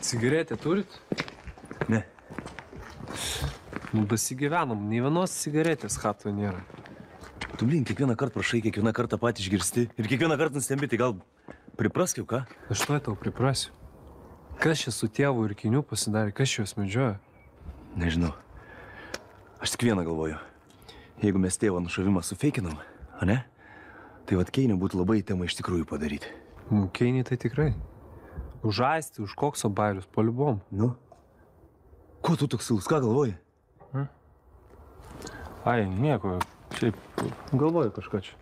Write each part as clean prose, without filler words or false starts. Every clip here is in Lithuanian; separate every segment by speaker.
Speaker 1: Cigaretę turit?
Speaker 2: Ne.
Speaker 1: Nu, dasigyvenom, nei vienos cigaretės chatoje nėra.
Speaker 2: Tu, blin, kiekvieną kartą prašai, kiekvieną kartą patį išgirsti ir kiekvieną kartą nustembi, tai gal pripraskiau, ką?
Speaker 1: Aš tuoj tau priprasiu. Kas čia su tėvu ir kiniu pasidarė, kas juos medžioja?
Speaker 2: Nežinau. Aš tik vieną galvoju. Jeigu mes tėvo nušovimą sufeikinam, o ne? Tai vat Keinį būtų labai temą iš tikrųjų padaryti.
Speaker 1: Keinį tai tikrai. Užaisti, už kokso bairius, poliubom.
Speaker 2: Nu? Ko tu toks silus, ką galvoji?
Speaker 1: Ai, nieko. Šiaip galvoju kažką čia.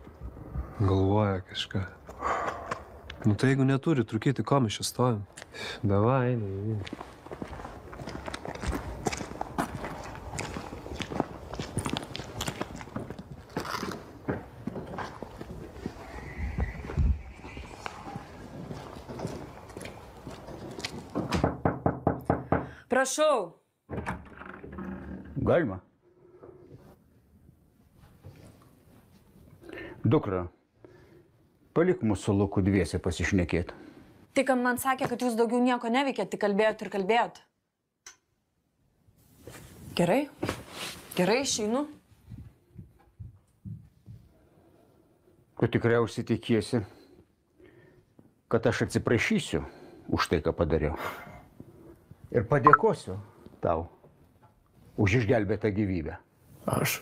Speaker 1: Galvoja kažką. Nu tai jeigu neturi trukyti, ko mes čia stovim? Davai, eina.
Speaker 3: Prašau.
Speaker 4: Galima. Dukra, palik mūsų Luku dviese pasišnekėti.
Speaker 3: Tik man sakė, kad jūs daugiau nieko neveikėt, tik kalbėjot ir kalbėjot. Gerai. Gerai, išeinu.
Speaker 4: Tu tikriausiai tikiesi, kad aš atsiprašysiu už tai, ką padariau. Ir padėkosiu tau už išgelbėtą gyvybę.
Speaker 5: Aš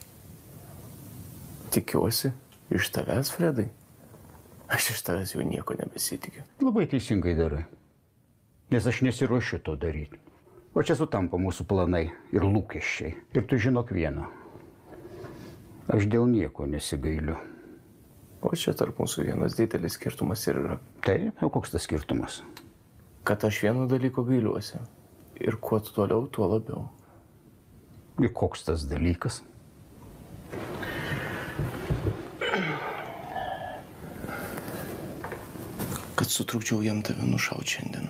Speaker 5: tikiuosi iš tavęs, Fredai. Aš iš tavęs jau nieko nebesitikiu.
Speaker 4: Labai teisingai darai, nes aš nesiruošiu to daryti. O čia sutampa mūsų planai ir lūkesčiai. Ir tu žinok vieną. Aš dėl nieko nesigailiu.
Speaker 5: O čia tarp mūsų vienas didelis skirtumas ir yra.
Speaker 4: Taip, o koks tas skirtumas?
Speaker 5: Kad aš vieno dalyko gailiuosi. Ir kuo toliau, tuo labiau.
Speaker 4: Ir koks tas dalykas?
Speaker 5: Kad sutrukdžiau jam tave nušauti šiandien.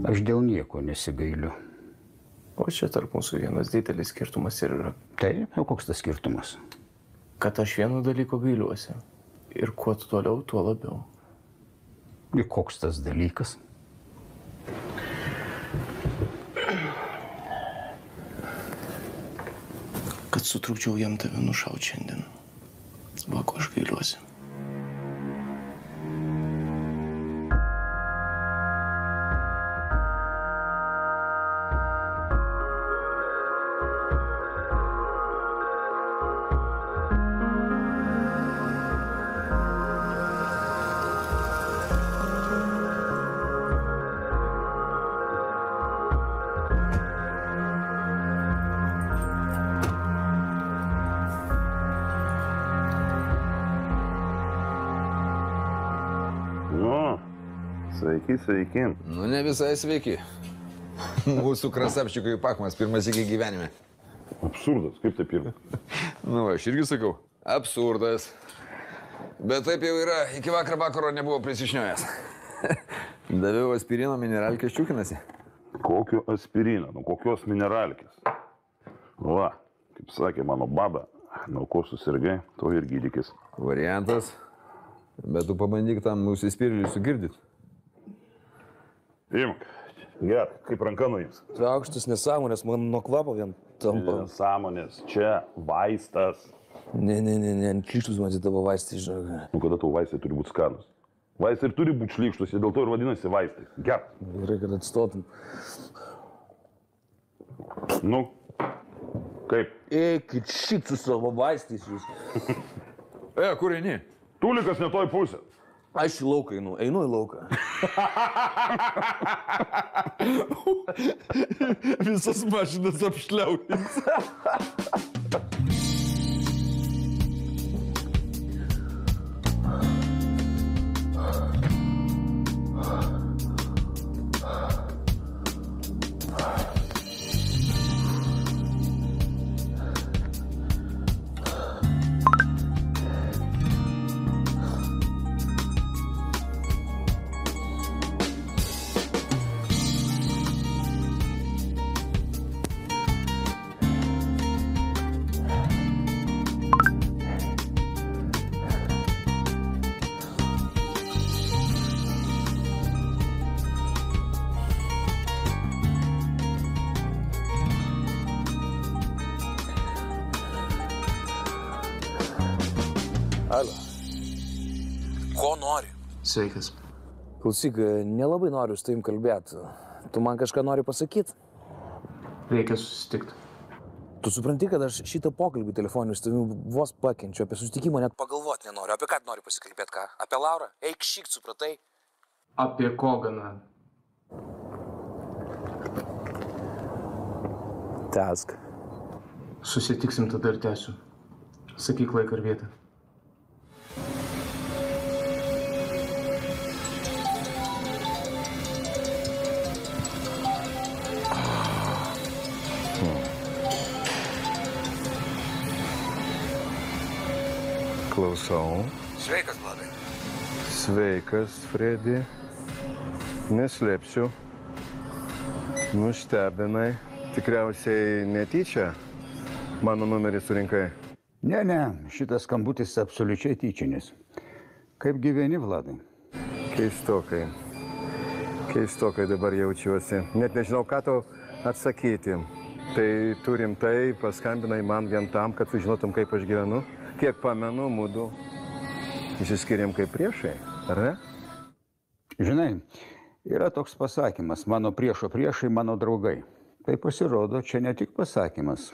Speaker 4: Aš dėl nieko nesigailiu.
Speaker 5: O čia tarp mūsų vienas didelis skirtumas ir yra.
Speaker 4: Taip, o koks tas skirtumas?
Speaker 5: Kad aš vieno dalyko gailiuosi. Ir kuo toliau, tuo labiau.
Speaker 4: Ir koks tas dalykas?
Speaker 5: Kad sutrukdžiau jam tave nušauti šiandien. Va, ko aš gailiuosi.
Speaker 6: Sveiki.
Speaker 7: Nu, ne visai sveiki. Mūsų krasapščiukui pakmas pirmas iki gyvenime.
Speaker 6: Absurdas, kaip tai pirmas?
Speaker 7: Nu, aš irgi sakau, absurdas. Bet taip jau yra, iki vakaro nebuvo prisišniojęs. Daviau aspirino mineralkės čiūkinasi.
Speaker 6: Kokio aspirino, nu kokios mineralkės? Va, kaip sakė mano baba, nuo ko susirgai, to ir gydykis.
Speaker 7: Variantas, bet tu pabandyk tam užsispyrėlį sugirdyt.
Speaker 6: Imk, ger, kaip ranka nuims.
Speaker 8: Tai aukštas nesąmonės, man nuo kvapo vien tampa.
Speaker 6: Nesąmonės, čia vaistas.
Speaker 8: Ne, šlykštus man tavo vaistai, žinok.
Speaker 6: Nu, kada tavo vaistai turi būti skanus? Vaistai ir turi būti šlykštus, ir dėl to ir vadinasi vaistais. Ger.
Speaker 8: Gerai, kad atstotum.
Speaker 6: Nu, kaip?
Speaker 8: Eikit šit su savo vaistais jūs.
Speaker 7: Kur eini?
Speaker 6: Tulikas ne toj pusė.
Speaker 8: Aš į lauką einu į lauką.
Speaker 7: Visas mašinas apšliautins.
Speaker 8: Alio. Ko nori?
Speaker 5: Sveikas.
Speaker 8: Klausyk, nelabai noriu su tavim kalbėti. Tu man kažką nori pasakyti?
Speaker 5: Reikia susitikti.
Speaker 8: Tu supranti, kad aš šitą pokalbį telefoniu su tavim vos pakenčiu, apie susitikimą net pagalvoti nenoriu. Apie ką tu nori pasikalbėti, ką? Apie Laurą? Eik šykt, supratai?
Speaker 5: Apie Koganą.
Speaker 8: Tęsk.
Speaker 5: Susitiksim tada ir tęsiu. Sakyk laiką ir vietą.
Speaker 9: Klausau.
Speaker 8: Sveikas, Vladai.
Speaker 9: Sveikas, Fredi. Neslėpsiu. Nustebinai. Tikriausiai netyčia mano numerį surinkai.
Speaker 4: Ne, šitas skambutis absoliučiai tyčinis. Kaip gyveni, Vladai?
Speaker 9: Keistokai. Keistokai dabar jaučiuosi. Net nežinau, ką tau atsakyti. Tai tu rimtai paskambinai man vien tam, kad sužinotum, kaip aš gyvenu. Kiek pamenu, mudu išsiskiriam kaip priešai, ar ne?
Speaker 4: Žinai, yra toks pasakymas, mano priešo priešai, mano draugai. Tai pasirodo, čia ne tik pasakymas.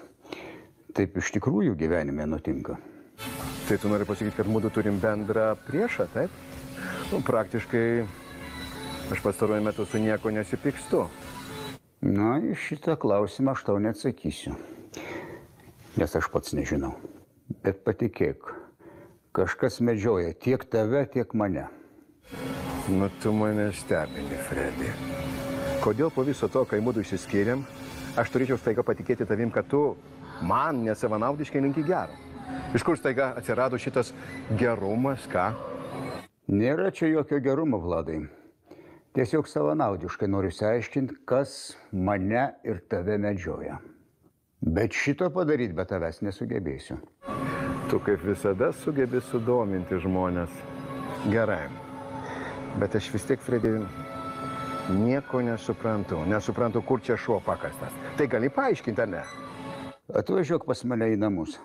Speaker 4: Taip iš tikrųjų gyvenime nutinka.
Speaker 9: Tai tu nori pasakyti, kad mudu turim bendrą priešą, taip? Praktiškai aš pastaruoju metu su nieko nesipykstu.
Speaker 4: Na, į šitą klausimą aš tau neatsakysiu. Nes aš pats nežinau. Bet patikėk, kažkas medžioja tiek tave, tiek mane.
Speaker 9: Nu, tu mane stebini, Fredi. Kodėl po viso to, kai mudu išsiskyrėm, aš turėčiau staiga patikėti tavim, kad tu man nesavanaudiškai linki gero? Iš kur staiga atsirado šitas gerumas, ką?
Speaker 4: Nėra čia jokio gerumo, Vladai. Tiesiog savanaudiškai noriu išsiaiškinti, kas mane ir tave medžioja. Bet šito padaryti be tavęs nesugebėsiu.
Speaker 9: Tu kaip visada sugebi sudominti žmonės. Gerai. Bet aš vis tiek, Fredi, nieko nesuprantu. Nesuprantu, kur čia šuo pakastas. Tai gali paaiškinti, ar ne?
Speaker 4: Atvažiuok pas mane į namus.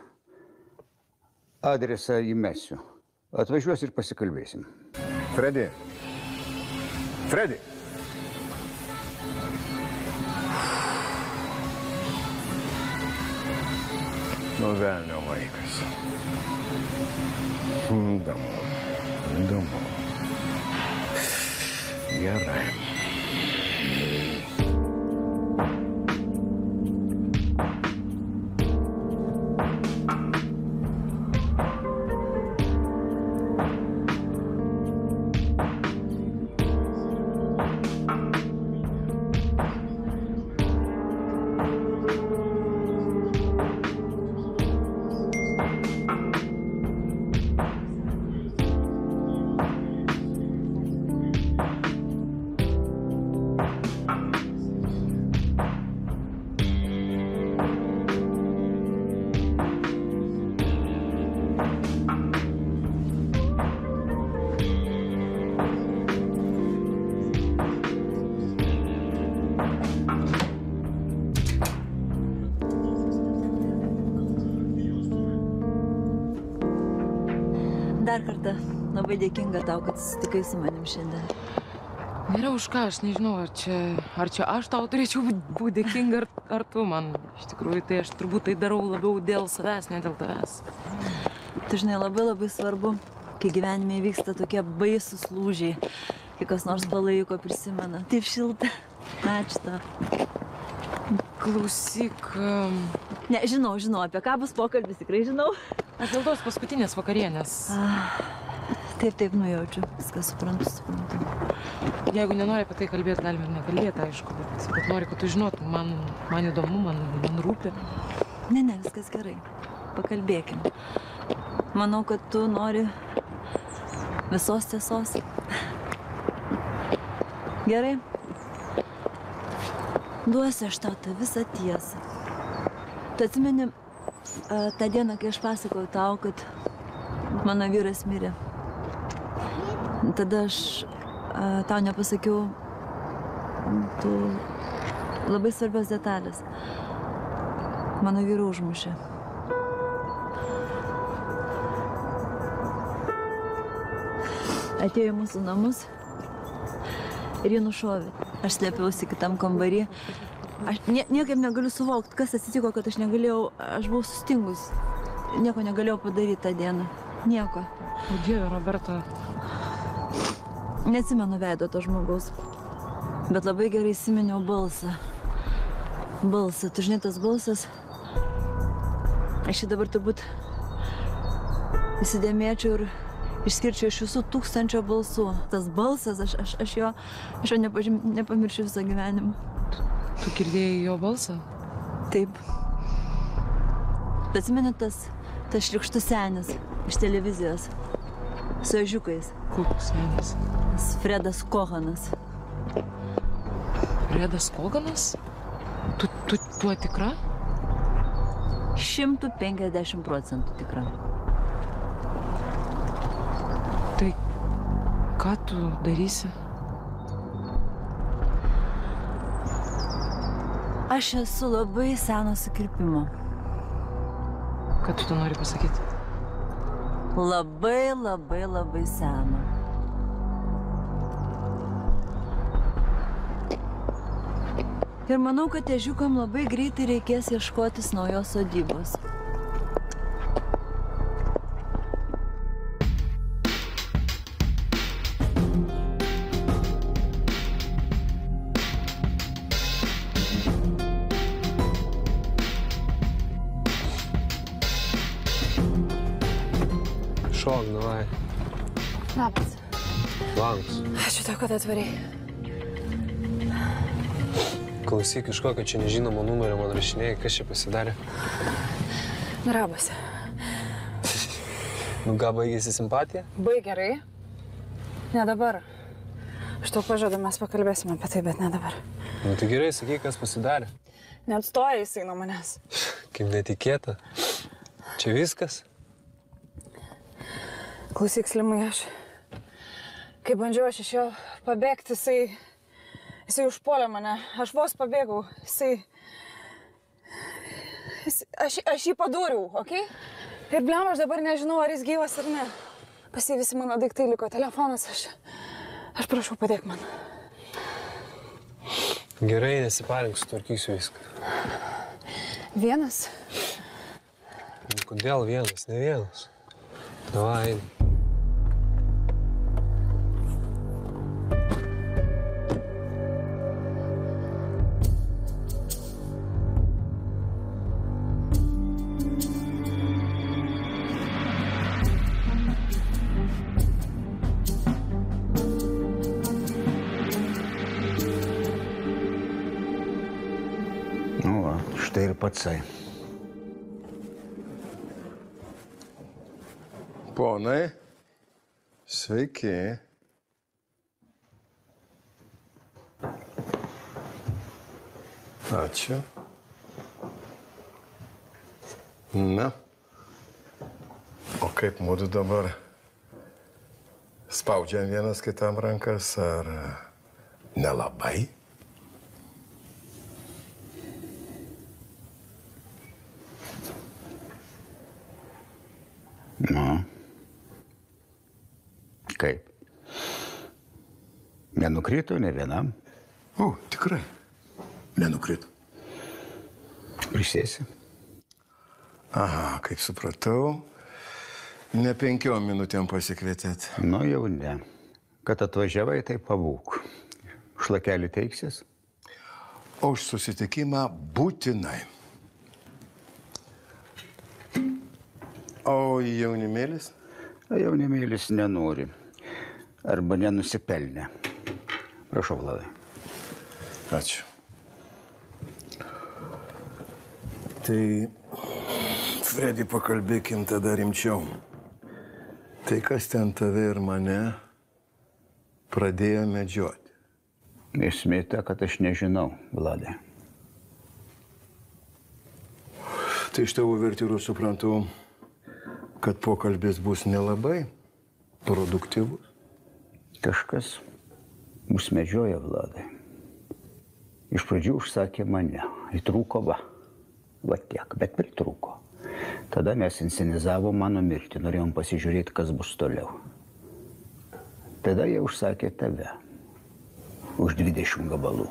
Speaker 4: Adresą įmesiu. Atvažiuos ir pasikalbėsim.
Speaker 9: Fredi. Fredi. Nu, velnio vaikas. Įdomu. Gerai.
Speaker 10: Dar kartą labai dėkinga tau, kad susitikai su manim šiandien.
Speaker 11: Nėra už ką, aš nežinau, ar čia aš tau turėčiau būti dėkinga, ar tu man. Iš tikrųjų, tai aš turbūt tai darau labiau dėl savęs, ne dėl tavęs.
Speaker 10: Tu žinai, labai svarbu, kai gyvenime įvyksta tokie baisus lūžiai, kai kas nors palaiko, prisimena. Taip šilta. Ačiū tau.
Speaker 11: Klausyk.
Speaker 10: Ne, žinau, apie ką bus pokalbis, tikrai žinau.
Speaker 11: Aš dėl tos paskutinės vakarienės.
Speaker 10: Taip, nujaučiu. Viską suprantu.
Speaker 11: Jeigu nenori apie tai kalbėti, galime ir nekalbėti, aišku, bet noriu, kad tu žinotum, man įdomu, man rūpi.
Speaker 10: Ne, viskas gerai. Pakalbėkim. Manau, kad tu nori visos tiesos. Gerai. Duosiu aš tau tą visą tiesą. Tu atsimeni tą dieną, kai aš pasakojau tau, kad mano vyras mirė. Tada aš tau nepasakiau tų labai svarbios detalės. Mano vyrą užmušė. atėjo į mūsų namus ir jį nušovė. Aš slėpiausi kitam kambarį. Aš niekaip negaliu suvokti, kas atsitiko, kad aš negalėjau, aš buvau sustingus. Nieko negalėjau padaryti tą dieną. Nieko.
Speaker 11: O Dieve, Roberta.
Speaker 10: Neatsimenu veido to žmogaus, bet labai gerai įsiminiau balsą. Balsą, tu žinai, tas balsas. Aš jį dabar turbūt įsidėmėčiau ir išskirčiau iš visų 1000 balsų. Tas balsas, aš jo nepamiršiu visą gyvenimą.
Speaker 11: Tu girdėjai jo balsą?
Speaker 10: Taip. Atsimeni tas šlykštus senis iš televizijos su ežiukais.
Speaker 11: Koks senis?
Speaker 10: Fredas Kohanas.
Speaker 11: Fredas Kohanas? Tu tuo tikra?
Speaker 10: 150% tikra.
Speaker 11: Tai ką tu darysi?
Speaker 10: Aš esu labai seno sukirpimo.
Speaker 11: Ką tu nori pasakyti?
Speaker 10: Labai seno. Ir manau, kad ežiukam labai greitai reikės ieškotis naujos sodybos.
Speaker 1: Šok, davai.
Speaker 3: Labas.
Speaker 1: Labas.
Speaker 3: Ačiū tau, kad atvarei.
Speaker 1: Klausyk, iš kokio čia nežinomo numerio man rašinėjai, kas čia pasidarė?
Speaker 3: Labas.
Speaker 1: Nu, ką, baigėsi simpatija?
Speaker 3: Baig gerai. Ne dabar. Aš tau pažadu, mes pakalbėsime apie tai, bet ne dabar.
Speaker 1: Nu, tai gerai, sakyk, kas pasidarė.
Speaker 3: Neatstoja jisai nuo manęs.
Speaker 1: Kaip netikėta. Čia viskas?
Speaker 3: Klausyk, Slimai, kai bandžiau aš iš jo pabėgti, jisai užpuolė mane. Aš vos pabėgau. Aš jį padūriau, okei? Ir bliam, aš dabar nežinau, ar jis gyvas ar ne. Pas jį visi mano daiktai liko, telefonas. Aš prašau, padėk man.
Speaker 1: Gerai, nesiparink, sutvarkysiu viską.
Speaker 3: Vienas?
Speaker 1: Kodėl vienas, ne vienas? Davai, eini.
Speaker 4: Štai ir patsai.
Speaker 9: Ponai, sveiki. Ačiū. Na, o kaip mūdu dabar? Spaudžiam vienas kitam rankas, ar nelabai?
Speaker 4: Nu, kaip? Nenukrito ne vienam?
Speaker 9: O, tikrai. Nenukrito.
Speaker 4: Prisėsi?
Speaker 9: Aha, kaip supratau, ne 5 minutėm pasikvietėt.
Speaker 4: Nu, jau ne. Kad atvažiavai, tai pabūk. Šlakelį teiksis?
Speaker 9: O už susitikimą būtinai. O jaunimėlis?
Speaker 4: Jaunimėlis nenori. Arba nenusipelnė. Prašau, Vladai.
Speaker 9: Ačiū. Tai, Fredi, pakalbėkim tada rimčiau. Tai kas ten tave ir mane pradėjo medžioti?
Speaker 4: Esmė ta, kad aš nežinau, Vladai.
Speaker 9: Tai iš tavo vertyrų suprantu, kad pokalbis bus nelabai produktyvus.
Speaker 4: Kažkas mus medžioja, Vladai. Iš pradžių užsakė mane. Įtrūko va tiek, bet pritrūko. Tada mes inscenizavom mano mirtį. Norėjom pasižiūrėti, kas bus toliau. Tada jie užsakė tave. Už 20 gabalų.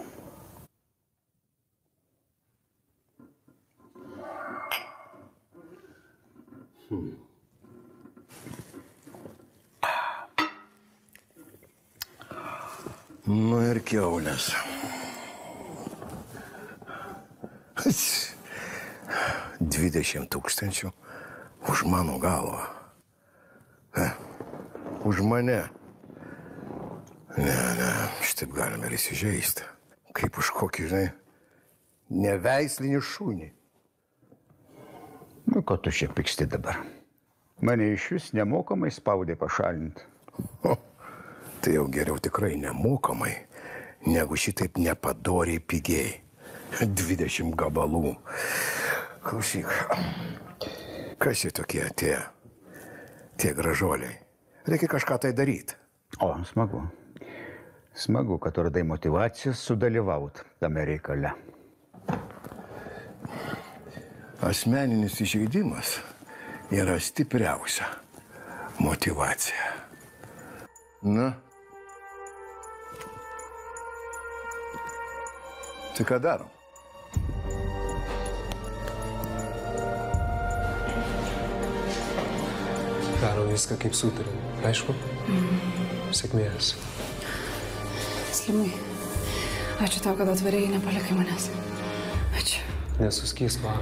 Speaker 12: Nu ir kiaulės. 20 000 už mano galvą. Už mane. Ne, šitaip galime ir įsižeisti. Kaip už kokį, žinai, neveislinį šunį.
Speaker 4: Nu, ko tu čia pyksti dabar? Mane iš vis nemokamai spaudė pašalinti.
Speaker 12: Tai jau geriau tikrai nemokamai, negu šitaip nepadoriai pigiai. 20 gabalų. Klausyk, kas jie tokie tie gražuoliai? Reikia kažką tai daryti.
Speaker 4: O, smagu. Smagu, kad radai motyvaciją sudalyvauti tame reikale.
Speaker 12: Asmeninis įžeidimas yra stipriausia motyvacija. Na? Tai ką darom?
Speaker 1: Darom viską kaip sutarėm. Aišku? Sėkmės.
Speaker 3: Slimai, ačiū tau, kad atvarėjai, nepalikai manęs. Ačiū.
Speaker 1: Nesuskysk, va.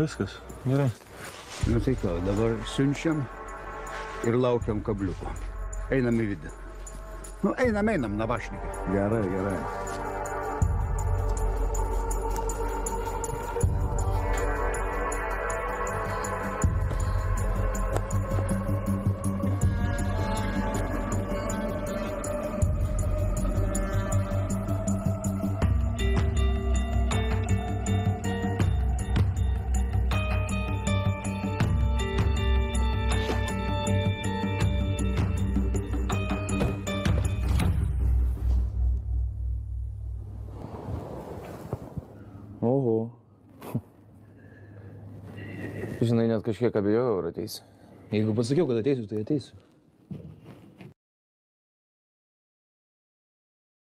Speaker 1: Viskas, gerai.
Speaker 4: Nu tai ką, dabar siunčiam ir laukiam kabliuko. Einam į vidų. Nu, einam, navašnikai.
Speaker 12: Gerai.
Speaker 8: Oho. Žinai, net kažkiek abejojau, ar ateisi.
Speaker 1: Jeigu pasakiau, kad ateisiu, tai ateisiu.